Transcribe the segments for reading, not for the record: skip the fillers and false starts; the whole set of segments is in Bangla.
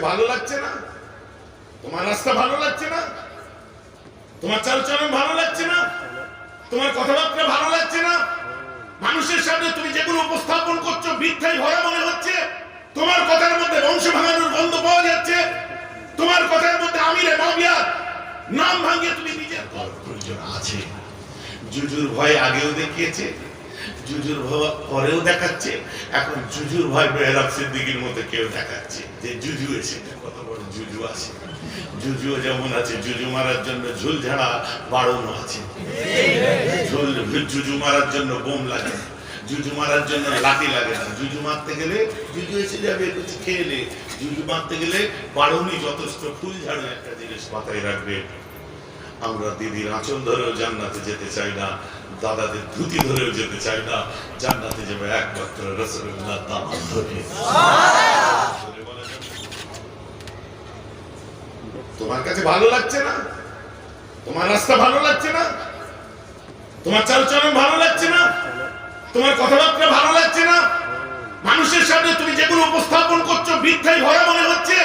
ভালো লাগছে না? তোমার রাস্তা ভালো লাগছে না? তোমার চালচলন ভালো লাগছে না? তোমার কথাবার্তা ভালো লাগছে না? মানুষের সামনে তুমি যেগুলো উপস্থাপন করছো মিথ্যায় ভরা মনে হচ্ছে। তোমার কথার মধ্যে বংশ ভাঙানোর গন্ধ পাওয়া যাচ্ছে। তোমার কথার মধ্যে আমিরে মাবিয়া নাম ভাঙিয়ে তুমি নিজের প্রয়োজন আছে। জুজুর ভয় আগেও দেখিয়েছে, জুজুর ভয় পরেও দেখাচ্ছে, এখন জুজুর ভয় মেহরাব সিদ্দিকীর মতো কেউ দেখাচ্ছে যে জুজু এসে কত বড় জুজু আছে। জুজুও যেমন আছে, জুজু মারার জন্য ঝুল ঝাড়া বাড়ানো আছে। জুজু মারার জন্য বোম লাগে না, জুজু মারার জন্য লাঠি লাগে না। জুজু মারতে গেলে জুজু এসে যাবে কিছু খেয়ে। জুজু মারতে গেলে বাড়ুনি যথেষ্ট, ফুল ঝাড়ু একটা জিনিস মাথায় রাখবে। আমরা দিদির আঁচল ধরেও জান্নাতে যেতে চাই না, দাদাদের ধুতি ধরেও যেতে চাই না। জান্নাতে যাবে একমাত্র রাসূলুল্লাহ দামান ধরে। তোমার কাছে ভালো লাগছে না? তোমার রাস্তা ভালো লাগছে না? তোমার চালচলন ভালো লাগছে না? তোমার কথাবার্তা ভালো লাগছে না? মানুষের সামনে তুমি যেগুলো উপস্থাপন করছো মিথ্যায় ভরা মনে হচ্ছে।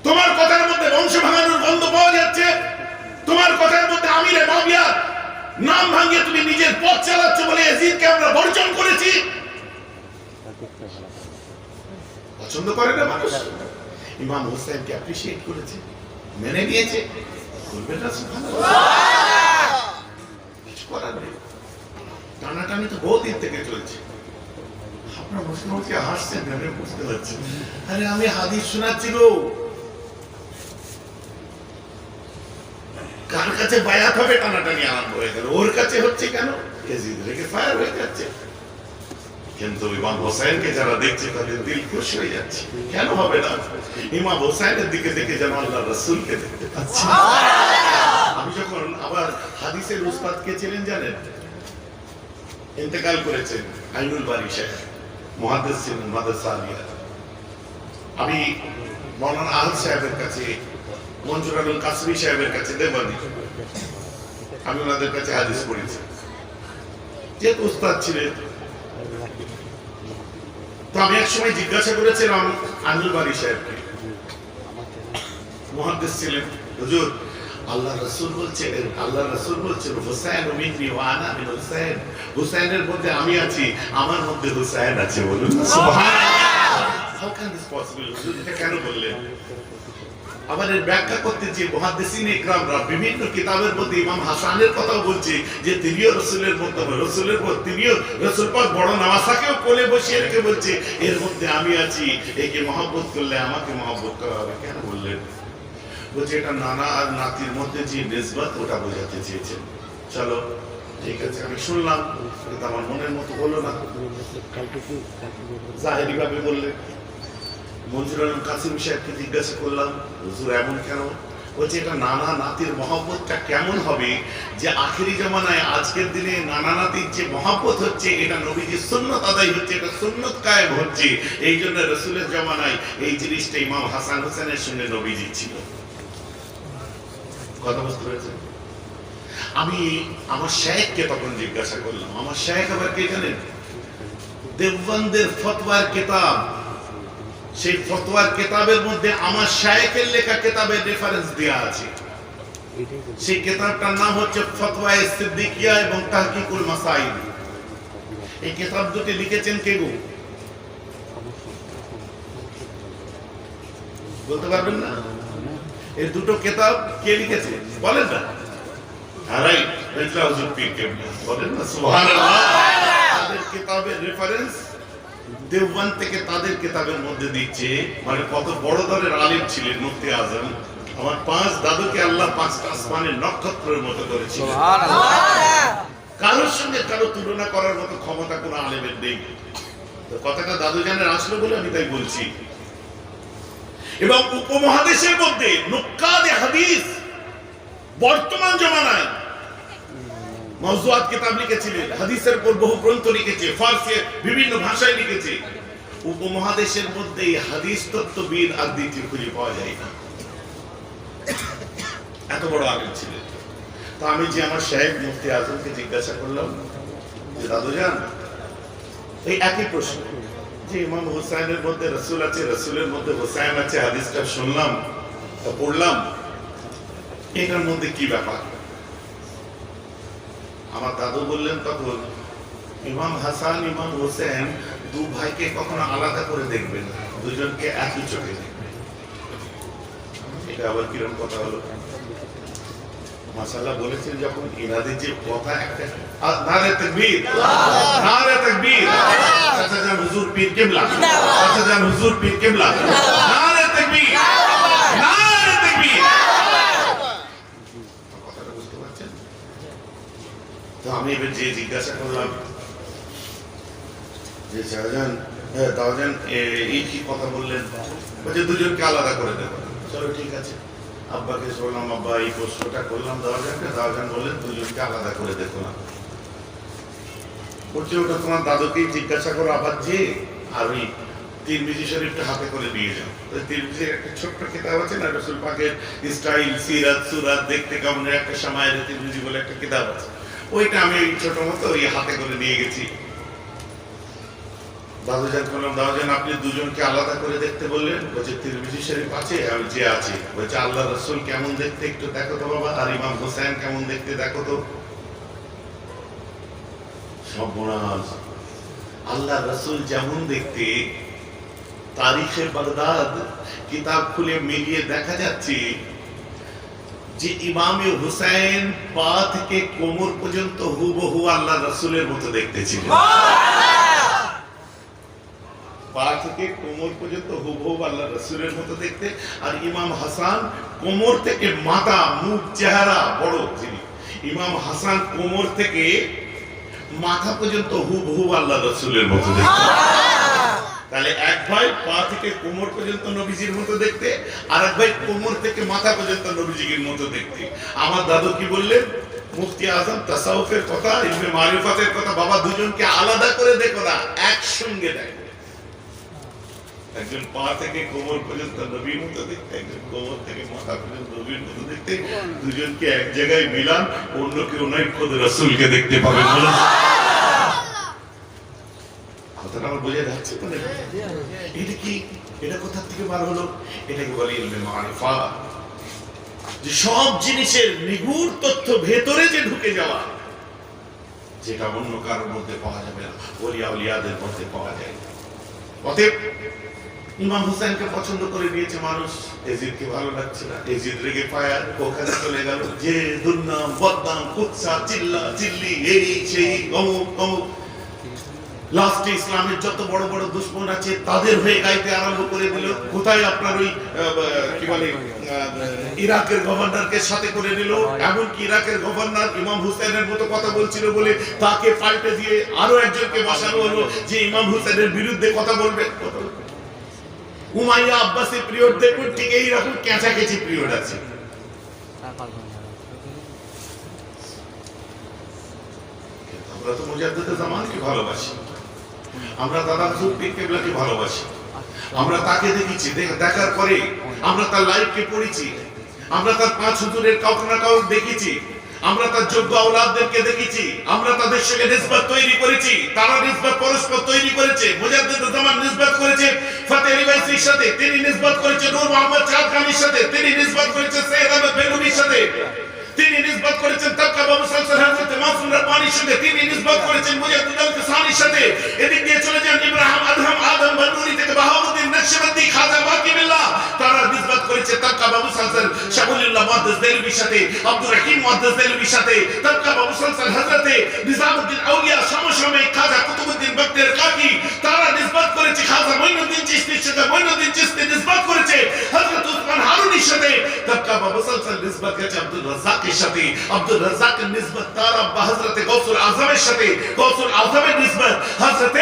তোমার কথার মধ্যে বংশ ভাঙানোর গন্ধ পাওয়া যাচ্ছে। তোমার কথার মধ্যে আমিরে মাবিয়া নাম ভাঙিয়ে তুমি নিজের পথ চালাচ্ছ বলে ইয়াজিদকে আমরা বর্জন করেছি। পছন্দ করে না মানুষ? ইমাম হোসেনকে অ্যাপ্রিশিয়েট করেছে, মেনে নিয়েছে। বলবেন না সুবহানাল্লাহ? কিছু করার নেই। টানাটানি তো বহুদিন থেকে চলছে। আপনার মুসলিমকে হাসছেন, আমি বুঝতে পারছি। আরে আমি হাদিস শোনাচ্ছি গো। কার কাছে বায়াত হবে টানাটানি আরম্ভ হয়ে গেল। ওর কাছে হচ্ছে কেন? ইয়াজিদ রেগে ফায়ার হয়ে যাচ্ছে। কিন্তু ইমাম হোসেনকে যারা দেখছে তাদের দিল খুশি হয়ে যাচ্ছে। কেন হবে না? ইমাম হোসেনের দিকে দেখে যেন আল্লাহর রাসূলকে দেখতে পাচ্ছি। আমি যখন আবার হাদিসের উস্তাদ কে ছিলেন জানেন? ইন্তেকাল করেছেন আইনুল বারী সাহেব, মুহাদ্দিস ছিলেন মাদ্রাসা আলিয়া। আমি মাওলানা আহমদ সাহেবের কাছে, মনজুর আলম কাসমি সাহেবের কাছে দেওয়ানি, আমি ওনাদের কাছে হাদিস পড়েছি। যেহেতু উস্তাদ ছিলেন, তো আমি এক সময় জিজ্ঞাসা করেছিলাম আইনুল বারী সাহেবকে, মুহাদ্দিস ছিলেন, হুজুর আল্লাহ রাসূল বলছেন হুসাইন মিন্নি ওয়া আনা মিন হুসাইন, হুসাইনের মধ্যে আমি আছি, আমার মধ্যে হুসাইন আছে। বলুন সুবহানাল্লাহ। How can this possible? হুজুর এটা কেন বললেন? আবার এর ব্যাখ্যা করতে যে মুহাদ্দিসিন ইকরামরা বিভিন্ন কিতাবের মধ্যে ইমাম হাসানের কথাও বলছে যে তিনিও রাসূলের মতো, রাসূলের পর তিনিও রাসূল পাক বড় নওয়াসাকেও কোলে বসিয়ে রেখে বলছে এর মধ্যে আমি আছি, একে মহব্বত করলে আমাকে মহব্বত করা হবে। কেন বললেন? বলছে এটা নানা আর নাতির মধ্যে যে নিসবত ওটা বোঝাতে চেয়েছেন। চলো ঠিক আছে, আমি শুনলাম, কিন্তু আমার মনের মতো হলো না। জাহেরি ভাবে বললেন। মনজুর আলম কাসিম সাহেবকে জিজ্ঞাসা করলাম, হুজুর এমন কেন? বলছে এটা নানা নাতির মহব্বতটা কেমন হবে যে আখেরি জামানায় আজকের দিনে নানা নাতির যে মহব্বত হচ্ছে এটা নবীজির সুন্নত আদায় হচ্ছে, এটা সুন্নত কায়েম হচ্ছে। এই জন্য রাসূলের জামানায় এই জিনিসটা ইমাম হাসান হোসেনের সঙ্গে নবীজি ছিল। কথা বুঝতে পেরেছেন? আমি আমার শায়েখকে তখন জিজ্ঞাসা করলাম, আমার শায়েখ আবার কে জানেন? দেওবন্দের ফতোয়ার কিতাব, সেই ফতোয়ার কিতাবের মধ্যে আমার শায়েখের লেখা কিতাবের রেফারেন্স দেয়া আছে। সেই কিতাবটার নাম হচ্ছে ফতওয়ায়ে সিদ্দিকিয়া এবং তাহকিকুল মাসাইল। এই কিতাব দুটি লিখেছেন কে গো? বলতে পারবেন না? এই দুটো কিতাব কে লিখেছে বলেন না? রাইট, রাইটলা হুজুর পীর কেবলা বলেন না সুবহানাল্লাহ। তাদের কিতাবের রেফারেন্স দেওবন্দ থেকে তাদের কিতাবের মধ্যে দিচ্ছে। মানে কত বড় ধরনের আলেম ছিলেন মুফতি আজম। আমার পাঁচ দাদুকে আল্লাহ পাঁচটা আসমানের নক্ষত্রের মতো করেছিল। সুবহানাল্লাহ। কারোর সঙ্গে কারো তুলনা করার মতো ক্ষমতা কোনো আলেমের নেই। তো কথাটা দাদু জানের আসলো বলে আমি তাই বলছি। এবং উপমহাদেশের মধ্যে নুক্কাদে হাদিস বর্তমান জমানায় মাওজুআত কিতাব লিখেছিলেন, হাদিসের উপর বহু গ্রন্থ লিখেছে, ফারসি বিভিন্ন ভাষায় লিখেছে। উপমহাদেশের মধ্যে হাদিস তত্ত্ববিদ আর দ্বিতীয় খুঁজে পাওয়া যায় না। এত বড় আলেম ছিলেন। তো আমি যে আমার শায়েখ মুফতি আজমকে জিজ্ঞাসা করলাম যে দাদুজান এই একই প্রশ্ন যে ইমাম হুসাইনের মধ্যে রাসূল আছে, রাসূলের মধ্যে হুসাইন আছে, হাদিসটা শুনলাম পড়লাম, এটার মধ্যে কি ব্যাপার? আমার দাদু বললেন তখন, ইমাম হাসান ইমাম হোসেন দু ভাইকে কখনো আলাদা করে দেখবেন, দুজনকে একই চোখে দেখবেন। এটা আবার কিরকম কথা হলো? মাশাআল্লাহ বলেছেন যখন ইনাদের যে কথা একটা, নারে তাকবীর, নারে তাকবীর, চাচা জান হুজুর পীর কিবলা, চাচা জান হুজুর পীর কিবলা, নারে তাকবীর, নারে তাকবীর। কথাটা বুঝতে পারছেন? তো আমি এবার যে জিজ্ঞাসা করলাম যে শাহজাহান দাওজান এই কি কথা বললেন, বলছে দুজনকে আলাদা করে দেবো। চলো ঠিক আছে, আব্বাকে বললাম আব্বা এই প্রশ্নটা করলাম দাওজানকে, দাওজান বললেন দুজনকে আলাদা করে দেখো না। বলছে ওটা তোমার দাদুকেই জিজ্ঞাসা করো আবার যে, আর ওই তিরমিজি শরীফটা হাতে করে নিয়ে যাও। তিরমিজির একটা ছোট্ট কিতাব আছে না, রাসূল পাকের স্টাইল সিরাত সুরাত দেখতে কেমন একটা শামায়েল তিরমিজি বলে একটা কিতাব আছে, ওইটা আমি ওই ছোট মতো ওই হাতে করে নিয়ে গেছি। দাদুজান বললাম দাদুজান আপনি দুজনকে আলাদা করে দেখতে বললেন, বলছে তিরমিজি শরীফ আছে, আমি যে আছে, বলছে আল্লাহ রাসূল কেমন দেখতে একটু দেখো তো বাবা, আর ইমাম হোসেন কেমন দেখতে দেখো তো। সর্বনাশ, আল্লাহ রাসূল যেমন দেখতে, তারিখে বাগদাদ কিতাব খুলে মিলিয়ে দেখা যাচ্ছে যে ইমামে হুসাইন পা থেকে কোমর পর্যন্ত হুবহু আল্লাহ রাসূলের মতো দেখতে ছিল। পা থেকে কোমর পর্যন্ত হুবহু আল্লাহ রাসূলের মতো দেখতে, আর ইমাম হাসান কোমর থেকে মাথা মুখ চেহারা বড় ছিল। ইমাম হাসান কোমর থেকে মাথা পর্যন্ত হুবহু আল্লাহ রাসূলের মতো দেখতে। তাহলে এক ভাই পা থেকে কোমর পর্যন্ত নবীজির মতো দেখতে, আর এক ভাই কোমর থেকে মাথা পর্যন্ত নবীজির মতো দেখতে। আমার দাদু কি বললেন, মুফতি আজম তাসাউফের কথা, ইলমে মারিফাতের কথা, বাবা দুজনকে আলাদা করে দেখো না, একসঙ্গে দেখো। একজন পা থেকে কোমর পর্যন্ত নবীর মতো দেখতে, একজন কোমর থেকে মাথা পর্যন্ত নবীর মতো দেখতে, দুজনকে এক জায়গায় মিলান, অন্য কেউ নয় খোদ রাসূলকে দেখতে পাবেন। কথাটা আমার বোঝা যাচ্ছে তো? এটা কি, এটা কোথা থেকে বার হলো? এটাকে বলে ইলমে মারিফা, যে সব জিনিসের নিগূঢ় তথ্য ভেতরে যে ঢুকে যাওয়া, যেটা অন্য কারোর মধ্যে পাওয়া যাবে না, ওলিয়া উলিয়াদের মধ্যে পাওয়া যায়। অতএব ইমাম হুসাইনকে পছন্দ করে নিয়েছে মানুষ, এজিদকে ভালো লাগছে না, এজিদ রেগে ফায়ার, ওখানে চলে গেল যে দুর্নাম বদনাম কুৎসা চিল্লা চিল্লি, এই সেই অমুক অমুক। লাস্টে ইসলামের যত বড় বড় দুশ্মন আছে তাদের হয়ে গাইতে আরম্ভ করে দিল। কোথায় আপনার ওই কি বলে ইরাকের গভর্নরকে সাথে করে নিল, এমনকি ইরাকের গভর্নর ইমাম হুসাইনের মতো কথা বলছিল বলে তাকে পাল্টে দিয়ে আরো একজনকে বসানো হলো যে ইমাম হুসাইনের বিরুদ্ধে কথা বলবে। উমাইয়া আব্বাসী পিরিয়ড দেখুন, ঠিক এইরকম ক্যাঁচাকেচি পিরিয়ড আছে। আমরা তো মুজাদ্দিদে জামানকে ভালোবাসি, আমরা দাদা হুজুর পীর কিবলাকে ভালোবাসি, আমরা তাকে দেখেছি, দেখার পরে আমরা তার লাইফকে পড়েছি, আমরা তার পাঁচ হুজুরের কাউকে না কাউকে দেখেছি, আমরা তার যোগ্য আওলাদদেরকে দেখেছি, আমরা তাদের সঙ্গে নিসবত তৈরি করেছি, তারা নিসবত পরস্পর তৈরি করেছে। মুজাদ্দিদে জামান নিসবত করেছে ফতেহ আলী বাইসির সাথে, তিনি নিসবত করেছে নূর মোহাম্মদ চাঁদ খানির সাথে, তিনি নিসবত করেছে সৈয়দ আহমদ বেলুনির সাথে, তিনি নিসবত করেছেন তবকা বাবু সালসাল হযরত মাসুম রাব্বানির সাথে, তিনি নিসবত করেছেন মুজাদ্দিদ আল-কিসানির সাথে। এদিক দিয়ে চলে যান ইব্রাহিম আদম বানুরি থেকে বাহাউদ্দিন নকশবন্দি, খাজা বাকিবিল্লাহ, তারা নিসবত করেছে তবকা বাবু সালসাল শাহুলিল্লাহ মুহাদ্দিস দেলভির সাথে, আব্দুর রহিম মুহাদ্দিস দেলভির সাথে, তবকা বাবু সালসাল হযরত নিজামউদ্দিন আউলিয়া সমসাময়িক খাজা কুতুবউদ্দিন বখতিয়ার কাকি, তারা নিসবত করেছে খাজা মঈনুদ্দিন চিশতির সাথে, মঈনুদ্দিন চিশতি নিসবত করেছে হযরত উসমান হারুনির সাথে, তবকা বাবু সালসাল নিসবত করেছে আব্দুল রাজ্জাকের সাথে, আব্দুল রাজ্জাকের নিসবত তার আব্বা হযরত গাউসুল আযমের সাথে, গাউসুল আযমের নিসবত হযরত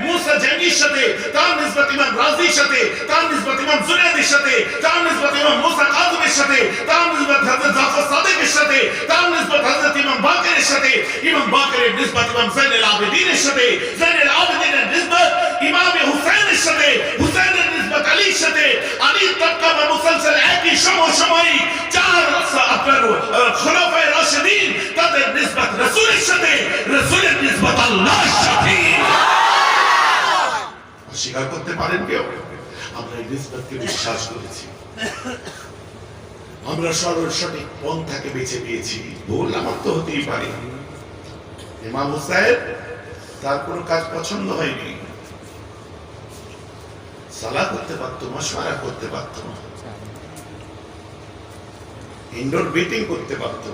মুসা জাঙ্গির সাথে, তার নিসবত ইমাম রাজির সাথে, তার নিসবত ইমাম জুনায়দের সাথে, তার নিসবত ইমাম মুসা কাযিমের সাথে, তার নিসবত হযরত জাফর সাদিকের সাথে, তার নিসবত হযরত ইমাম বাকেরের সাথে, ইমাম বাকেরের নিসবত ইমাম যায়নুল আবেদিনের সাথে, যায়নুল আবেদিনের নিসবত ইমাম হুসাইনের সাথে, হুসাইনের নিসবত আলীর সাথে, আলী তবকা বা মুসলসল একই সমসাময়িক চার আপনার খোলাফায়ে রাশিদিন, তাদের নিসবত রাসূলের সাথে, রাসূলের নিসবত আল্লাহর সাথে। অস্বীকার করতে পারেন কেউ? আমরা এই নিসবতকে বিশ্বাস করেছি, আমরা সরল সঠিক পন্থাকে বেছে পেয়েছি। ভুল আমার তো হতেই পারে। ইমাম হুসাইন তার কোনো কাজ পছন্দ হয়নি, সালাহ করতে পারতো, মাশওয়ারা করতে পারতো, ইনডোর মিটিং করতে পারতো।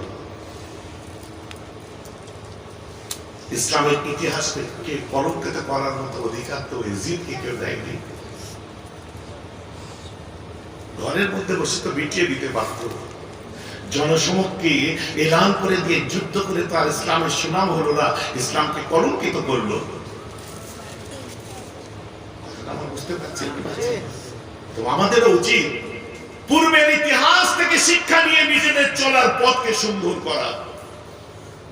ইসলামের ইতিহাসকে কলঙ্কিত করার মতো অধিকার তো ইজিদকে কেউ দেয়নি। ঘরের মধ্যে বসে তো মিটিয়ে দিতে পারত, জনসমক্ষে এলান করে দিয়ে যুদ্ধ করে তার ইসলামের সুনাম হলো না, ইসলামকে কলঙ্কিত করলো। বুঝতে পারছেন? তো আমাদের উচিত পূর্বের ইতিহাস থেকে শিক্ষা নিয়ে নিজেদের চলার পথকে সুন্দর করা,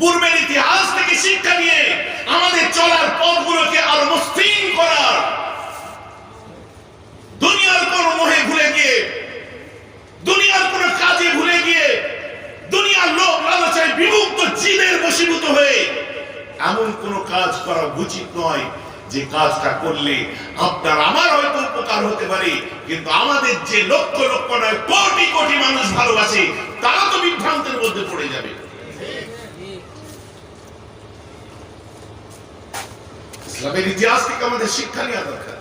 পূর্বের ইতিহাস থেকে শিক্ষা নিয়ে আমাদের চলার পথগুলোকে আরো মসৃণ করা। দুনিয়ার কোন মোহে ভুলে গিয়ে, দুনিয়ার কোন কাজে ভুলে গিয়ে, দুনিয়ার লোক লালসায় বিমুক্ত জিনের বশীভূত হয়ে এমন কোন কাজ করা উচিত নয় যে কাজটা করলে আপনার আমার হয়তো উপকার হতে পারে, কিন্তু আমাদের যে লক্ষ লক্ষ নয় কোটি কোটি মানুষ ভালোবাসে তারা তো বিভ্রান্তের মধ্যে পড়ে যাবে। ইসলামের ইতিহাস থেকে আমাদের শিক্ষা নেওয়া দরকার।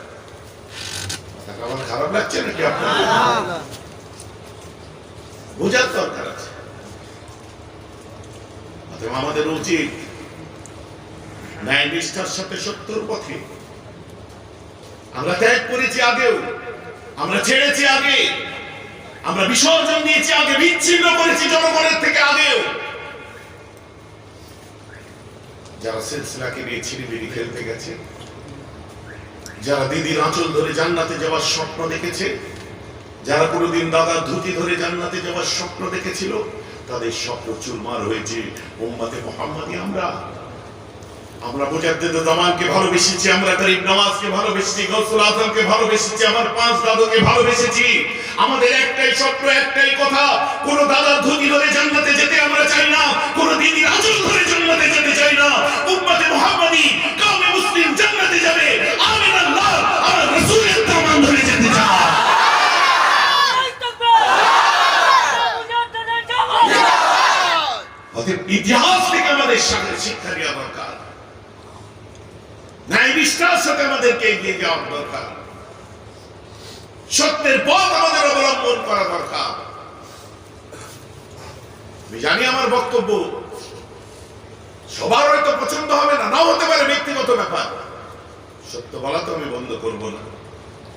আমার খারাপ লাগছে নাকি আপনার? বোঝার দরকার আছে। আমাদের উচিত ন্যায় নিষ্ঠার সাথে সত্যর পথে। আমরা ত্যাগ করেছি আগেও, আমরা ছেড়েছি আগে, আমরা বিসর্জন দিয়েছি আগে, বিচ্ছিন্ন করেছি জনগণের থেকে আগেও। যারা সিলসিলাকে নিয়ে ছিনিমিনি খেলতে গেছে, যারা দিদির আঁচল ধরে জান্নাতে যাওয়ার স্বপ্ন দেখেছে, যারা কোনোদিন দাদার ধুতি ধরে জান্নাতে যাওয়ার স্বপ্ন দেখেছিল, তাদের স্বপ্ন চুরমার হয়েছে। উম্মতে মুহাম্মাদি আমরা মুজাদ্দিদ জামানকে ভালোবেসেছি, আমরা গরিব নওয়াজকে ভালোবেসেছি, গৌসুল আজমকে ভালোবেসেছি, আমার পাঁচ দাদুকে ভালোবেসেছি। আমাদের একটাই স্বপ্ন, একটাই কথা, কোন দাদার ধুতি ধরে জান্নাতে যেতে আমরা চাই না, কোন দিদির আঁচল ধরে জান্নাতে যেতে চাই না। উম্মতে মুহাম্মাদি কওমে মুসলিম জান্নাতে যাবে, আমিন আল্লাহ আমার রাসূলের দামান ধরে যেতে চাই। ইতিহাস থেকে আমাদের সাথে শিক্ষা নেওয়া দরকার, ন্যায় নিষ্ঠার সাথে আমাদেরকে এগিয়ে যাওয়া দরকার, সত্যের পথ আমাদের অবলম্বন করা দরকার। আমি জানি আমার বক্তব্য সবার হয়তো পছন্দ হবে না, নাও হতে পারে, ব্যক্তিগত ব্যাপার। সত্য বলা তো আমি বন্ধ করবো না,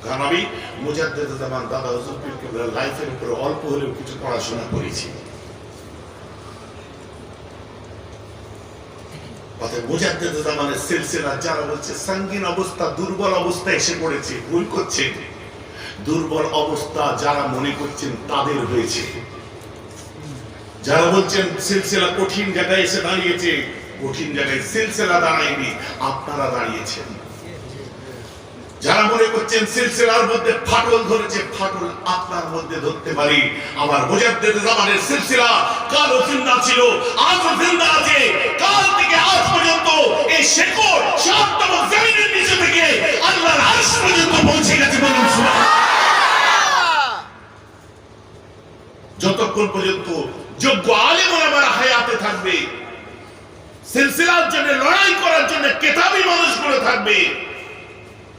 কারণ আমি মুজাদ্দিদ জামান দাদা হুজুর পীর কেবলার লাইফের উপরে অল্প হলেও কিছু পড়াশোনা করেছি। মুজাদ্দিদ জামানের সিলসিলা যারা বলছে সঙ্গীন অবস্থা, দুর্বল অবস্থা এসে পড়েছে, ভুল করছেন। দুর্বল অবস্থা যারা মনে করছেন তাদের হয়েছে। যারা বলছেন সিলসিলা কঠিন জায়গায় এসে দাঁড়িয়েছে, কঠিন জায়গায় সিলসিলা দাঁড়ায়নি, আপনারা দাঁড়িয়েছেন। যারা মনে করছেন সিলসিলার মধ্যে ফাটল ধরেছে, ফাটল আপনার মধ্যে ধরতে পারি। আমার মুজাদ্দিদ জামানের সিলসিলা কালও জিন্দা ছিল, আজও জিন্দা আছে। কাল থেকে আজ পর্যন্ত এই শেকড় সাততম জমিনের নিচে থেকে আল্লাহর আরশ পর্যন্ত পৌঁছে গেছে। বলুন সুবহানাল্লাহ। যতক্ষণ পর্যন্ত যোগ্য আলেম ওলামারা হায়াতে থাকবে, সিলসিলার জন্য লড়াই করার জন্য কেতাবী মানুষগুলো থাকবে,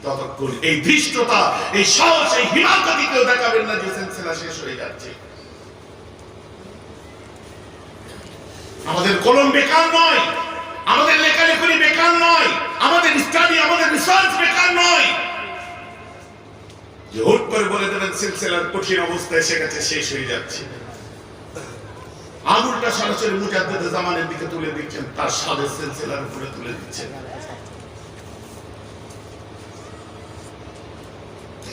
ততক্ষণ এই ধৃষ্টতা, এই সাহস, এই হিমাকতি কেউ দেখাবেন না যে সিলসিলা শেষ হয়ে যাচ্ছে। আমাদের কলম বেকার নয়, আমাদের লেখালেখি বেকার নয়, আমাদের স্টাডি, আমাদের রিসার্চ বেকার নয়। যে হুট করে বলে দেবেন সিলসিলার কঠিন অবস্থা এসে গেছে, শেষ হয়ে যাচ্ছে। আঙুলটা সরাসরি মুজাদ্দিদ জামানের দিকে তুলে দিচ্ছেন, তার সাদের সিলসিলার উপরে তুলে দিচ্ছেন।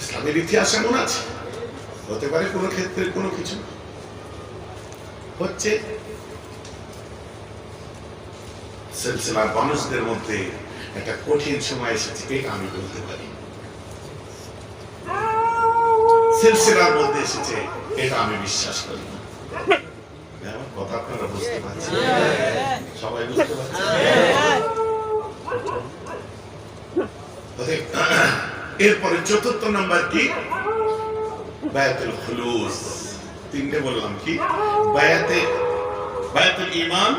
ইসলামের ইতিহাস এমন আছে, হতে পারে কোনো ক্ষেত্রে কোনো কিছু হচ্ছে। সিলসিলার মানুষদের মধ্যে একটা কঠিন সময় এসেছে, এটা আমি বলতে পারি। সিলসিলার মধ্যে এসেছে, এটা আমি বিশ্বাস করি না। আমার কথা আপনারা বুঝতে পারছেন? সবাই বুঝতে পারছেন? এরপরে চতুর্থ নাম্বার কি? বায়াতুল খুলুস। তিনটে বললাম কি? বায়াতুল ঈমান,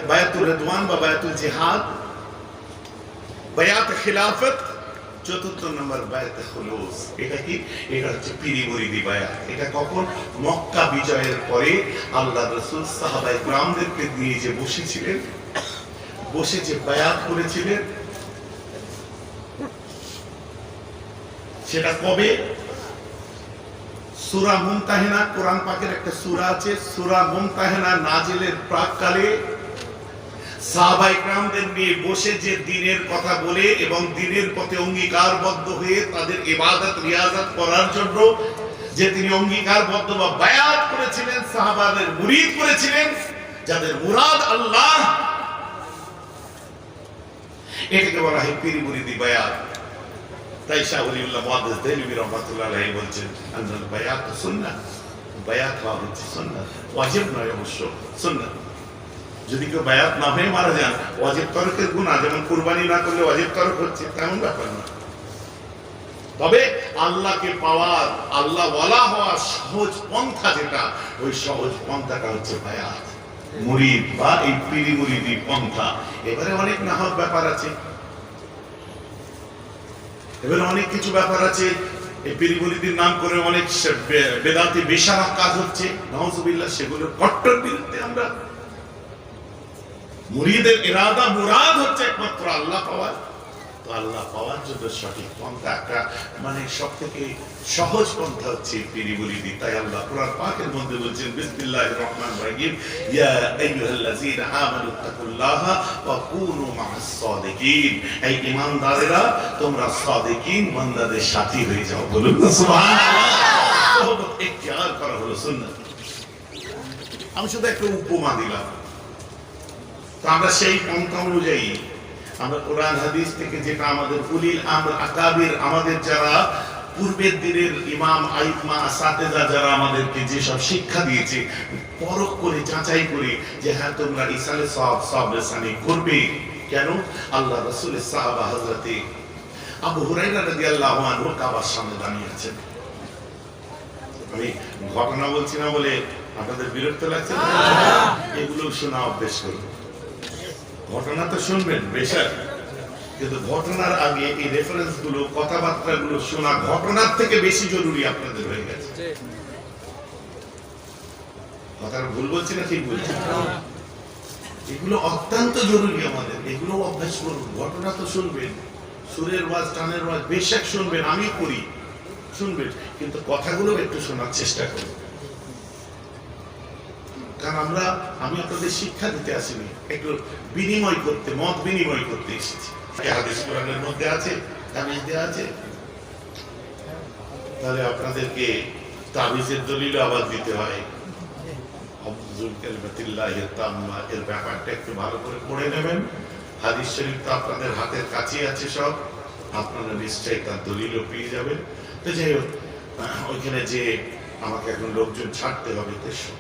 বায়াতুল রিদওয়ান বা বায়াতুল জিহাদ, বায়াত খিলাফত, চতুর্থ নম্বর বায়াতে খুলুস। এটা কি? এটা হচ্ছে পীরি মুরিদি বায়াত। এটা কখন? মক্কা বিজয়ের পরে আল্লাহ রাসূল সাহাবায়ে কিরামদেরকে নিয়ে যে বসেছিলেন, বসে যে বায়াত করেছিলেন, সেটা কবে? সূরা মুমতাহিনা, কোরআন পাকের একটা সূরা আছে, সূরা মুমতাহিনা নাজিলের প্রাককালে সাহাবায়ে কিরামদের নিয়ে বসে যে দ্বীনের কথা বলে এবং দ্বীনের পথে অঙ্গীকারবদ্ধ হয়ে তাদের ইবাদত রিয়াজত করার জন্য যে তিনি অঙ্গীকারবদ্ধ বা বায়াত করেছিলেন, সাহাবাদের মুরিদ করেছিলেন, যাদের মুরাদ আল্লাহ, এটাকে বলা হয় পীরি মুরিদি বায়াত। তাই শাহ ওলিউল্লাহ মুহাদ্দিস দেহলভী রাহমাতুল্লাহ আলাইহি বলছেন, আন্নাল বায়াত সুন্নাহ, বায়াত হওয়া হচ্ছে সুন্নাত, ওয়াজিব নয়, অবশ্য সুন্নাত। যদি কেউ বায়াত না হয়ে মারা যান, ওয়াজিব তরকের গুনাহ, যেমন কুরবানি না করলে ওয়াজিব তরক হচ্ছে, তেমন ব্যাপার না। তবে আল্লাহকে পাওয়ার, আল্লাহ ওয়ালা হওয়ার সহজ পন্থা যেটা, ওই সহজ পন্থাটা হচ্ছে বায়াত, মুরিদ বা এই পীরি মুরিদি পন্থা। এবারে অনেক নাহক ব্যাপার আছে, এবারে অনেক কিছু ব্যাপার আছে। এই পীরি মুরিদির নাম করে অনেক বেদাতি বেশারাক কাজ হচ্ছে, নাউজুবিল্লাহ, সেগুলোর কট্টর বিরুদ্ধে আমরা। মুরিদের ইরাদা, মুরাদ হচ্ছে একমাত্র আল্লাহ পাওয়ার। তো আল্লাহ পাওয়ার জন্য সঠিক পন্থা, একটা মানে সব থেকে সহজ পন্থা হচ্ছে পীরি মুরিদি। তাই আল্লাহ কুরআন পাকের মধ্যে বলছেন, বিসমিল্লাহির রহমানির রহিম, ইয়া আইয়ুহাল্লাযীনা আমানু তাকুল্লাহা ওয়া কুনু মা'আস সাদিকিন। এই ঈমানদারেরা, তোমরা সাদিকিন বান্দাদের সাথী হয়ে যাও। বলুন না সুবহানাল্লাহ। সোহবত ইখতিয়ার করা হলো সুন্নাত। আমি শুধু একটা উপমা দিলাম। তো আমরা সেই পন্থা অনুযায়ী আমরা কোরআন হাদিস থেকে যেটা আমাদের উলিল আমর আকাবির, আমাদের যারা পূর্বের দিনের ইমাম আইম্মা আসাতেজা যারা আমাদেরকে যেসব শিক্ষা দিয়েছে, পরখ করে যাচাই করে যে হ্যাঁ তোমরা ইসালে সওয়াব রেসানি করবে। কেন? আল্লাহ রাসূলের সাহাবা হযরতে আবু হুরায়রা রাদিয়াল্লাহু আনহু কাবার সামনে দাঁড়িয়ে আছেন। আমি ঘটনা বলছি না বলে আপনাদের বিরক্ত লাগছে? এগুলো শোনা অভ্যেস করুন। ঘটনা তো শুনবেন বেশাক, কিন্তু ঘটনার আগে এই রেফারেন্স গুলো, কথাবার্তা গুলো শোনা ঘটনার থেকে বেশি জরুরি আপনাদের হয়ে গেছে। কথাটা ভুল বলছি না ঠিক বলছি? এগুলো অত্যন্ত জরুরি আমাদের, এগুলো অভ্যাস করুন। ঘটনা তো শুনবেন, সুরের ওয়াজ, টানের ওয়াজ বেশাক শুনবেন, আমি করি, শুনবেন, কিন্তু কথাগুলো একটু শোনার চেষ্টা করুন। কারণ আমি আপনাদের শিক্ষা দিতে আসিনি, একটু বিনিময় করতে, মত বিনিময় করতে এসেছি। হাদিস কোরআনের মধ্যে আছে, তাবিজ দেওয়া আছে, তাহলে আপনাদেরকে তাবিজের দলিল আবার দিতে হয়। এর ব্যাপারটা একটু ভালো করে পড়ে নেবেন। হাদিস শরীফ তো আপনাদের হাতের কাছেই আছে সব, আপনারা নিশ্চয়ই তার দলিলও পেয়ে যাবেন। তো যাই হোক, ওইখানে যে আমাকে এখন লোকজন ছাড়তে হবে,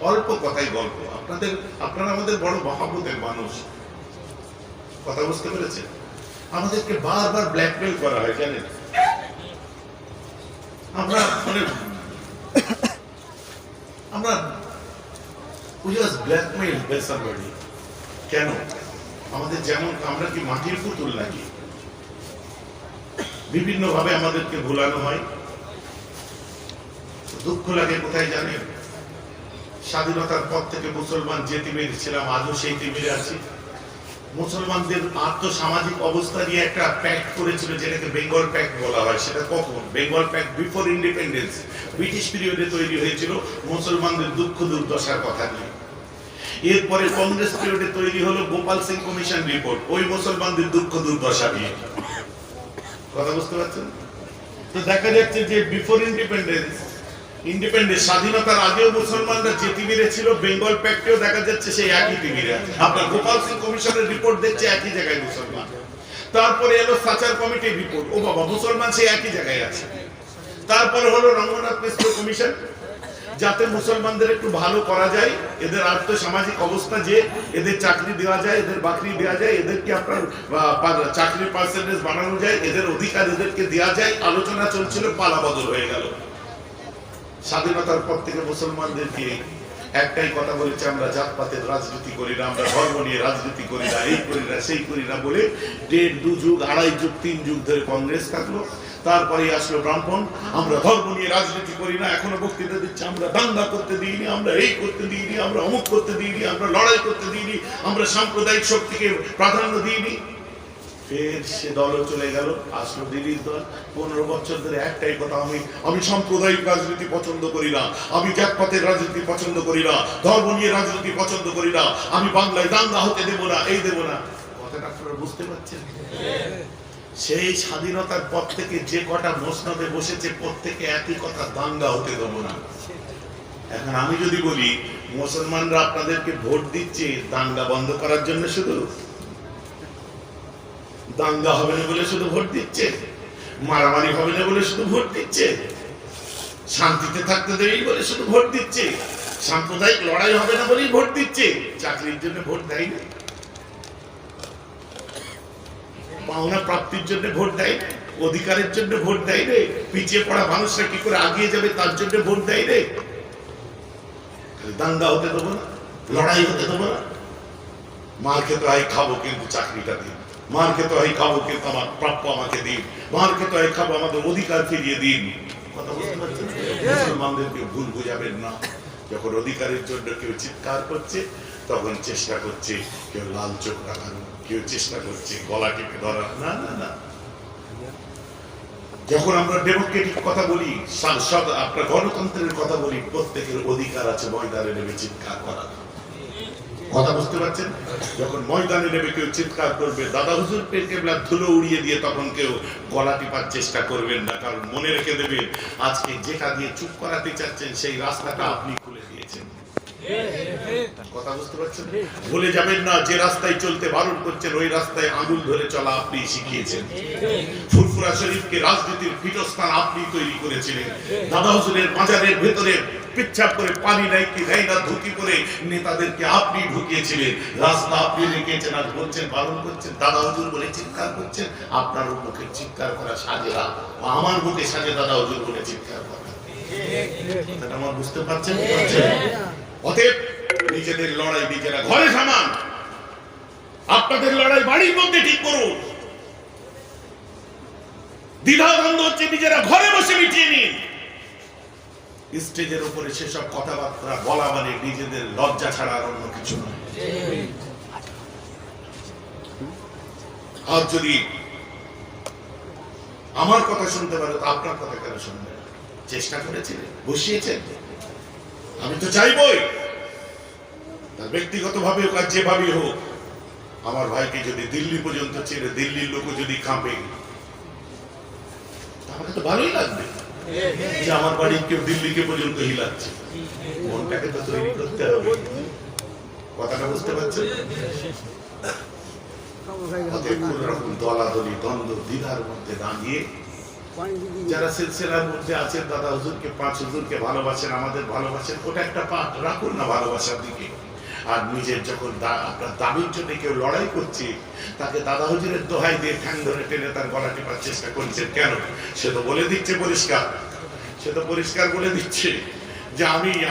অল্প কথাই গল্প। আপনারা আমাদের বড় মহাব্বতের মানুষ, কথা বুঝতে পেরেছেন? আমাদেরকে বারবার ব্ল্যাকমেল করা হয়, জানেন? আমরা ব্ল্যাকমেল বাই সামবডি। কেন? আমাদের যেমন, আমরা কি মাটির পুতুল নাকি? বিভিন্ন ভাবে আমাদেরকে ভুলানো হয়। দুঃখ লাগে কোথায় জানেন? স্বাধীনতার পর থেকে মুসলমান যে তিমির ছিলাম, আজও সেই তিমিরে আছি। মুসলমানদের আর্থসামাজিক অবস্থা নিয়ে একটা প্যাক্ট করেছিল, যেটাকে বেঙ্গল প্যাক্ট বলা হয়। সেটা কখন? Bengal pact before independence, British পিরিয়ডে তৈরি হয়েছিল, মুসলমানদের দুঃখ দুর্দশার কথা নিয়ে। এরপরে কংগ্রেস পিরিয়ডে তৈরি হলো গোপাল সিং কমিশন রিপোর্ট, ওই মুসলমানদের দুঃখ দুর্দশা নিয়ে। কথা বুঝতে পারছেন? তো দেখা যাচ্ছে যে বিফোর ইন্ডিপেন্ডেন্স, স্বাধীনতার আগেও মুসলমানরা যে তিমিরে ছিল, বেঙ্গল প্যাক্টেও দেখা যাচ্ছে সেই একই তিমিরে আছে। আপনার গোপাল সিং কমিশনের রিপোর্ট দেখছে একই জায়গায় মুসলমান। তারপরে এলো সাচার কমিটির রিপোর্ট, ও বাবা, মুসলমান সেই একই জায়গায় আছে। তারপরে হলো রঙ্গনাথ মিশ্র কমিশন, যাতে মুসলমানদের একটু ভালো করা যায়, এদের আর্থসামাজিক অবস্থা যে এদের চাকরি দেওয়া যায়, এদের বাকরি দেওয়া যায়, এদেরকে আপনার চাকরির পার্সেন্টেজ বাড়ানো যায়, এদের অধিকার এদেরকে দেওয়া যায়, আলোচনা চলছিল, পালা বদল হয়ে গেল। স্বাধীনতার পর থেকে মুসলমানদেরকে একটাই কথা বলেছে, আমরা জাতপাতের রাজনীতি করি না, আমরা ধর্ম নিয়ে রাজনীতি করি না, এই করি না সেই করি না বলে 1.5 2 যুগ 2.5 যুগ 3 যুগ ধরে কংগ্রেস থাকলো। তারপরে আসলো ব্রাহ্মণ, আমরা ধর্ম নিয়ে রাজনীতি করি না, এখনো বক্তৃতা দিচ্ছে, আমরা দাঙ্গা করতে দিইনি, আমরা এই করতে দিইনি, আমরা অমুক করতে দিইনি, আমরা লড়াই করতে দিইনি, আমরা সাম্প্রদায়িক শক্তিকে প্রাধান্য দিইনি। ফের সে দলও চলে গেল, আসলো দিল্লির দল। 15 বছর ধরে একটাই কথা, আমি সাম্প্রদায়িক রাজনীতি পছন্দ করি না, আমি জাতপাতের রাজনীতি পছন্দ করি না, ধর্ম নিয়ে রাজনীতি পছন্দ করি না, আমি বাংলায় দাঙ্গা হতে দেব না, এই দেব না। কথাটা আপনারা বুঝতে পারছেন? সেই স্বাধীনতার পর থেকে যে কটা মসনদে বসেছে প্রত্যেকে একই কথা, দাঙ্গা হতে দেব না। এখন আমি যদি বলি মুসলমানরা আপনাদেরকে ভোট দিচ্ছে দাঙ্গা বন্ধ করার জন্য, শুধু দাঙ্গা হবে না বলে শুধু ভোট দিচ্ছে, মারামারি হবে না বলে শুধু ভোট দিচ্ছে, শান্তিতে থাকতে দেবেই বলে শুধু ভোট দিচ্ছে, সাম্প্রদায়িক লড়াই হবে না বলেই ভোট দিচ্ছে, চাকরির জন্য ভোট দেয় না, পাওনা প্রাপ্তির জন্য ভোট দেয় না, অধিকারের জন্য ভোট দেয় রে, পিছিয়ে পড়া মানুষরা কি করে আগিয়ে যাবে তার জন্য ভোট দেয় রে। দাঙ্গা হতে দেবো না, লড়াই হতে দেবো না, মার খেতে হয় খাবো কিন্তু চাকরিটা দিন, মার খেতে হয় খাবো কিন্তু আমার প্রাপ্য আমাকে দিন, মার খেতে হয় খাবো আমাদের অধিকার ফিরিয়ে দিন। কথা বুঝতে পারছেন? মুসলমানদেরকে ভুল বুঝাবেন না। যখন অধিকারের জন্য কেউ চিৎকার করছে তখন চেষ্টা করছে কেউ লাল চোখ রাখানো, কেউ চেষ্টা করছে গলা টিপে ধরা। না না না, যখন আমরা ডেমোক্রেটিক কথা বলি, আপনার গণতন্ত্রের কথা বলি, প্রত্যেকের অধিকার আছে ময়দানে নেমে চিৎকার করা। কথা বুঝতে পারছেন? যখন ময়দানে নেমে কেউ চিৎকার করবে, দাদা হুজুর পীর কেবলার ধুলো উড়িয়ে দিয়ে তখন কেউ গলা টিপার চেষ্টা করবেন না, কারণ মনে রেখে দেবেন আজকে যেটা দিয়ে চুপ করাতে চাচ্ছেন সেই রাস্তাটা আপনি খুলে দিয়েছেন। কথা বুঝতে পারছেন? ভুলে যাবেন না যে রাস্তায় চলতে বারণ করছেন ওই রাস্তায় আঙুল ধরে চলা আপনি শিখিয়েছেন। ফুরফুরা শরীফকে রাজনীতির পীঠস্থান আপনি তৈরি করেছিলেন। দাদা হুজুরের মাজারের ভেতরে পেচ্ছাপ করে পানি নাই কি নাই না ধুতি করে নেতাদেরকে আপনি ঢুকিয়েছিলেন, রাস্তা আপনি লিখেছেন, আজ বলছেন বারণ করছেন, দাদা হুজুর বলে চিৎকার করছেন। আপনার মুখে চিৎকার করা সাজে না, আমার মুখে সাজে দাদা হুজুর বলে চিৎকার করা। কথাটা আমার বুঝতে পারছেন? অতএব নিজেদের লড়াই নিজেরা ঘরে সামান, আপনাদের লড়াই বাড়ির মধ্যে ঠিক করুন। দ্বিধাদ্বন্দ্ব হচ্ছে নিজেরা ঘরে বসে মিটিয়ে নিন। স্টেজের উপরে সেসব কথাবার্তা বলা মানে নিজেদের লজ্জা ছাড়া আর অন্য কিছু নয়। আর যদি আমার কথা শুনতে পারো তো আপনার কথা কেন শুনবে? চেষ্টা করেছিলেন, বসিয়েছেন। আমি তো চাইবই তার ব্যক্তিগতভাবে হোক আর যেভাবেই হোক, আমার ভাইকে যদি দিল্লি পর্যন্ত ছেড়ে দিল্লির লোক যদি কাঁপে আমাকে তো ভালোই লাগবে যে আমার বাড়ির কেউ দিল্লিকে পর্যন্ত হিলাচ্ছে। মনটাকে তো তৈরি করতে হবে। কথাটা বুঝতে পারছেন? দলাদলি দ্বন্দ্ব দ্বিধার মধ্যে দাঁড়িয়ে যারা সিলসিলার মধ্যে আছেন, দাদা হুজুরকে 5 হুজুরকে ভালোবাসেন, আমাদের ভালোবাসেন, ওটা একটা পাঠ রাখুন না ভালোবাসার দিকে। আর নিজের যখন আপনার দাবির জন্য কেউ লড়াই করছে তাকে দাদা হুজুরের দোহাই দিয়ে ঠ্যাং ধরে টেনে তার গলা টিপার চেষ্টা করছেন কেন? সে তো বলে দিচ্ছে পরিষ্কার, সে তো পরিষ্কার বলে দিচ্ছে যে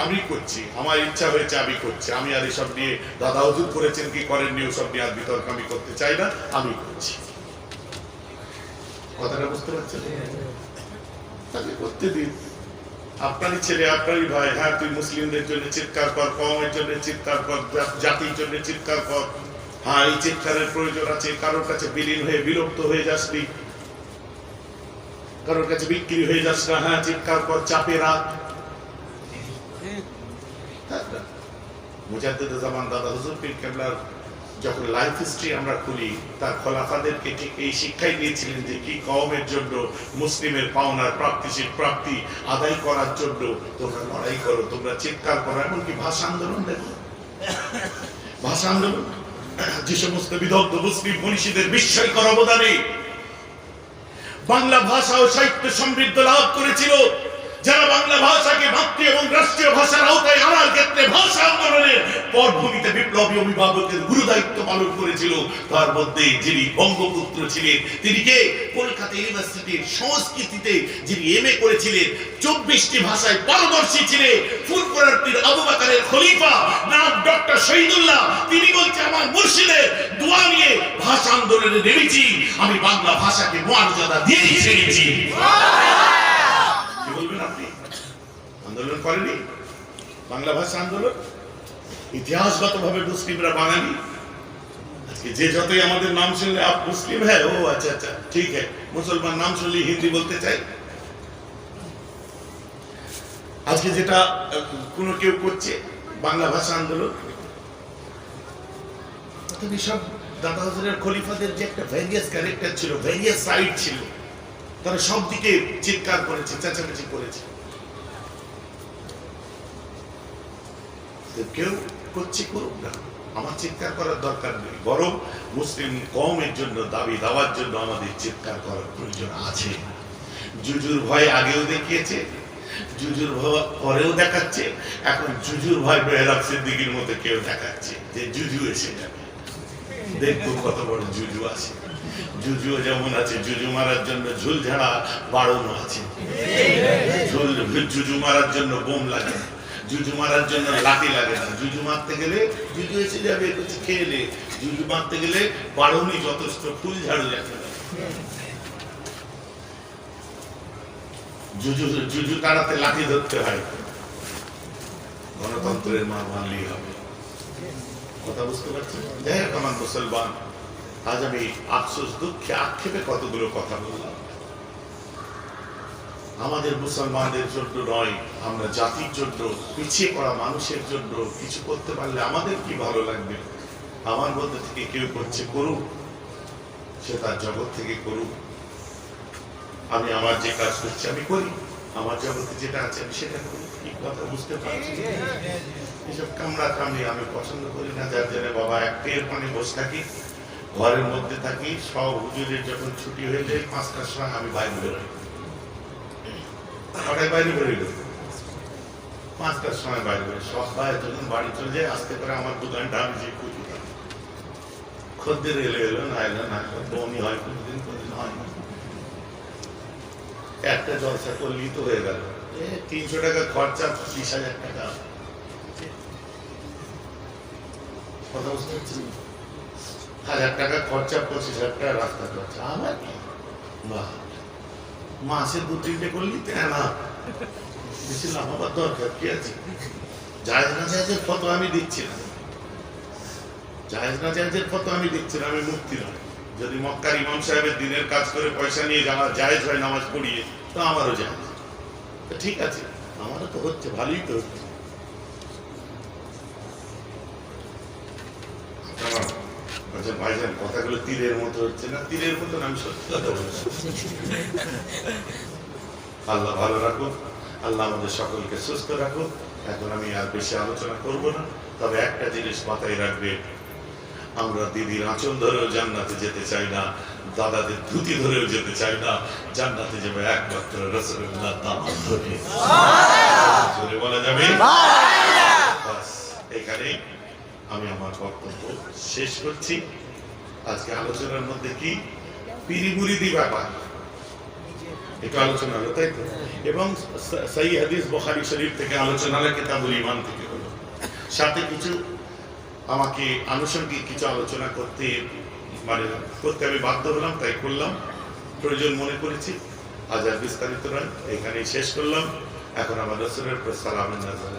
আমি করছি, আমার ইচ্ছা হয়েছে আমি করছি, আমি আর এসব নিয়ে দাদা হুজুর করেছেন কি করেননি ওসব নিয়ে আর বিতর্ক আমি করতে চাই না, আমি করছি। কথাটা বুঝতে পারছেন? তাকে করতে দিন। আপনারই ছেলে, আপনারই ভাই। হ্যাঁ, তুই মুসলিমদের জন্য চিৎকার কর, কওমের জন্য চিৎকার কর, জাতির জন্য চিৎকার কর। হ্যাঁ, এই চিৎকারের প্রয়োজন আছে। কারোর কাছে বিলীন হয়ে বিলুপ্ত হয়ে যাসনি, কারোর কাছে বিক্রি হয়ে যাস না। হ্যাঁ, চিৎকার কর, চাপে রাখ। মুজাদ্দিদে জামান দাদা হুজুর পীর কেবলার যখন লাইফ হিস্ট্রি আমরা খুলি, তার খোলাফাদেরকে ঠিক এই শিক্ষাই দিয়েছিলেন যে কি কওমের জন্য মুসলিমের পাওনার প্রাপ্তি আদায় করার জন্য তোমরা লড়াই করো, তোমরা চিৎকার করো। এমনকি ভাষা আন্দোলন দেখো, ভাষা আন্দোলন যে সমস্ত বিদগ্ধ মুসলিম মনীষীদের বিস্ময়কর অবদানে বাংলা ভাষা ও সাহিত্য সমৃদ্ধ লাভ করেছিল, যারা বাংলা ভাষাকে মাতৃ এবং রাষ্ট্রীয় ভাষার আওতায় আনার ক্ষেত্রে ভাষা আন্দোলনের পটভূমিতে বিপ্লবী অভিভাবকের গুরু দায়িত্ব পালন করেছিল, তার মধ্যে যিনি বঙ্গপুত্র ছিলেন তিনি কে? কলকাতা ইউনিভার্সিটির সংস্কৃতিতে যিনি এমএ করেছিলেন, 24টি ভাষায় পারদর্শী ছিলেন, ফুরফুরার পীর আবু বকরের খলিফা নাম ডক্টর শহীদুল্লাহ, তিনি বলছে আমার মুর্শিদের দোয়া নিয়ে ভাষা আন্দোলনে নেমেছি, আমি বাংলা ভাষাকে মর্যাদা দিয়েই ছেড়েছি। কি বলবেন আপনি? আন্দোলন করেনি বাংলা ভাষা আন্দোলন? ইতিহাসগতভাবে মুসলিমরা বাঙালি। আজকে যে যতই আমাদের নাম শুনলে আপ মুসলিম হ্যাঁ, ও আচ্ছা আচ্ছা ঠিক হ্যাঁ, মুসলমান নাম শুনলে হিন্দি বলতে চাই। আজকে যেটা কোনো কেউ করছে বাংলা ভাষা আন্দোলন, সব দাদা হুজুরের খলিফাদের যে একটা ভ্যারিয়াস ক্যারেক্টার ছিল, ভ্যারিয়াস সাইড ছিল, তারা সব দিকে চিৎকার করেছে, চেঁচামেচি করেছে। কেউ করছে করুক না, আমার চিৎকার করার দরকার নেই, বরং মুসলিম কওমের জন্য দাবি দাওয়ার জন্য আমাদের চিৎকার করার প্রয়োজন আছে। জুজুর ভয় আগেও দেখিয়েছে, জুজুর ভয় পরেও দেখাচ্ছে, এখন জুজুর ভয় মেহরাব সিদ্দিকীর মতো কেউ দেখাচ্ছে যে জুজু এসে যাবে, দেখবো কত বড় জুজু আছে। জুজুও যেমন আছে, জুজু মারার জন্য ঝুল ঝাড়া বাড়ানো আছে। জুজু মারার জন্য বোম লাগে না, জুজু মারার জন্য লাঠি লাগে না। জুজু মারতে গেলে জুজু এসে যাবে, কিছু খেয়ে। জুজু মারতে গেলে বাড়নি যথেষ্ট, ফুল ঝাড়ু যাবে না। জুজু তাড়াতে লাঠি ধরতে হয়, গণতন্ত্রের মা মানলেই হবে। কথা বুঝতে পারছেন? দেখ আমার মুসলমান, আজ আমি আফসোস দুঃখে আক্ষেপে কতগুলো কথা বললাম। আমাদের মুসলমানদের জন্য নয়, আমরা জাতির জন্য, পিছিয়ে পড়া মানুষের জন্য কিছু করতে পারলে আমাদের কি ভালো লাগবে। আমার মধ্যে থেকে কেউ করছে করুক, সে তার জগৎ থেকে করুক। আমি আমার যে কাজ করছি আমি করি, আমার জগতে যেটা আছে আমি সেটা করি। কি কথা বুঝতে পারছি? এসব কামড়া কামড়ি আমি পছন্দ করি না। যার জন্য বাবা একটের পানি বসে থাকি, ঘরের মধ্যে থাকি। সব হুজুরের যখন ছুটি হয়ে যায় 5টার সময় আমি বাইরে বেরোই। কটায় বাইরে বেরোইল? 5টার সময় বাইরে বেরোই। সব ভাই যখন বাড়ি চলে যায় আস্তে করে আমার দোকানটা আমি যে খুঁজি, খদ্দের এলো এলো না এলো না, বমি হয় কোনদিন কোনদিন হয় না। একটা জলসা করলেই তো হয়ে গেল। 300 টাকা খরচা, 20,000 টাকা। কথা বুঝতে পারছি? 1000 টাকা খরচা, 25,000 টাকা রাস্তা খরচা। আমার কি মাসে 2-3টে করলি না, বেশি লাভ হবার দরকার কি আছে? জায়েজ না জায়েজের ফতোয়া আমি দিচ্ছি না, জায়েজ না জায়েজের ফতোয়া আমি দিচ্ছি না। আমি মুফতি নয়। যদি মক্কার ইমাম সাহেবের দিনের কাজ করে পয়সা নিয়ে যাওয়া জায়েজ হয় নামাজ পড়িয়ে, তো আমারও জায়েজ। ঠিক আছে, আমারও তো হচ্ছে, ভালোই তো হচ্ছে। ভাইজান কথাগুলো তীরের মতো হচ্ছে না? তীরের মতন আমি সত্যি কথা বলছি। আল্লাহ ভালো রাখুক, আল্লাহ আমাদের সকলকে সুস্থ রাখুক। এখন আমি আর বেশি আলোচনা করব না, তবে একটা জিনিস মাথায় রাখবে, আমরা দিদির আঁচল ধরেও জান্নাতে যেতে চাই না, দাদাদের ধুতি ধরেও যেতে চাই না। জান্নাতে যাবে একমাত্র রাসূলুল্লাহ দাওয়াত ধরে। জোরে বলা যাবে? বাস এখানে আমি আমার বক্তব্য শেষ করছি। আজকে আলোচনার মধ্যে কি পীরি মুরিদি ব্যাপার একটু আলোচনা হলো, তাই তো? এবং সহিহ হাদিস বুখারী শরীফ থেকে আলোচনা হলো, কিতাবুল ঈমান থেকে হলো। সাথে কিছু আমাকে আনুষঙ্গিক কিছু আলোচনা করতে আমি বাধ্য হলাম, তাই করলাম, প্রয়োজন মনে করেছি। আজ আর বিস্তারিত নয়, এখানেই শেষ করলাম। এখন আমার রাসূলের সালামের নাযিল।